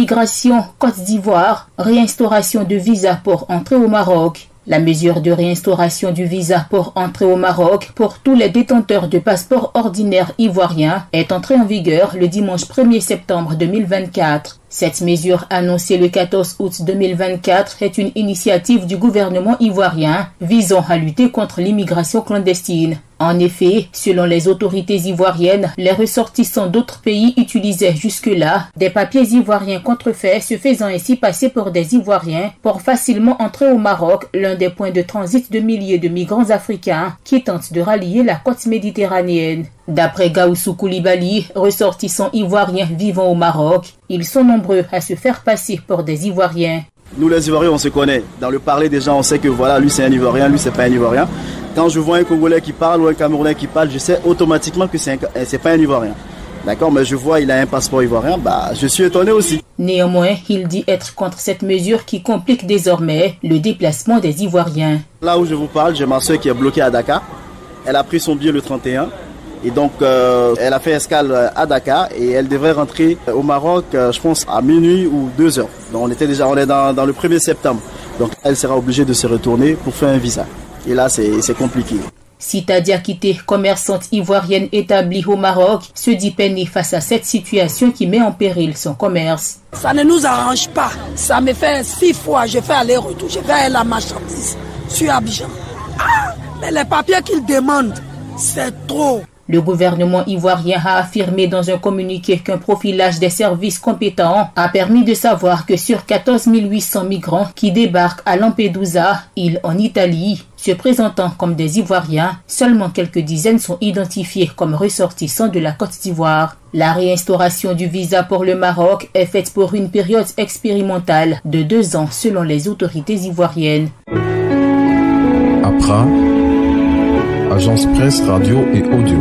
Immigration Côte d'Ivoire, réinstauration de visa pour entrer au Maroc. La mesure de réinstauration du visa pour entrer au Maroc pour tous les détenteurs de passeports ordinaires ivoiriens est entrée en vigueur le dimanche 1er septembre 2024. Cette mesure annoncée le 14 août 2024 est une initiative du gouvernement ivoirien visant à lutter contre l'immigration clandestine. En effet, selon les autorités ivoiriennes, les ressortissants d'autres pays utilisaient jusque-là des papiers ivoiriens contrefaits, se faisant ainsi passer pour des Ivoiriens pour facilement entrer au Maroc, l'un des points de transit de milliers de migrants africains qui tentent de rallier la côte méditerranéenne. D'après Gaoussou Koulibaly, ressortissants ivoiriens vivant au Maroc, ils sont nombreux à se faire passer pour des Ivoiriens. Nous les Ivoiriens, on se connaît. Dans le parler des gens, on sait que voilà, lui c'est un Ivoirien, lui c'est pas un Ivoirien. Quand je vois un Congolais qui parle ou un Camerounais qui parle, je sais automatiquement que c'est pas un Ivoirien. D'accord, mais je vois il a un passeport ivoirien, je suis étonné aussi. Néanmoins, il dit être contre cette mesure qui complique désormais le déplacement des Ivoiriens. Là où je vous parle, j'ai ma soeur qui est bloquée à Dakar. Elle a pris son billet le 31 et donc elle a fait escale à Dakar et elle devrait rentrer au Maroc, je pense, à minuit ou 2 heures. Donc on est dans le 1er septembre. Donc elle sera obligée de se retourner pour faire un visa. Et là, c'est compliqué. Sita Diakité, commerçante ivoirienne établie au Maroc, se dit peinée face à cette situation qui met en péril son commerce. Ça ne nous arrange pas. Ça me fait 6 fois, je fais aller-retour, je fais la marchandise sur Abidjan. Mais les papiers qu'ils demandent, c'est trop. Le gouvernement ivoirien a affirmé dans un communiqué qu'un profilage des services compétents a permis de savoir que sur 14 800 migrants qui débarquent à Lampedusa, île en Italie, se présentant comme des Ivoiriens, seulement quelques dizaines sont identifiés comme ressortissants de la Côte d'Ivoire. La réinstauration du visa pour le Maroc est faite pour une période expérimentale de 2 ans selon les autorités ivoiriennes. Accra, agence presse, radio et audio.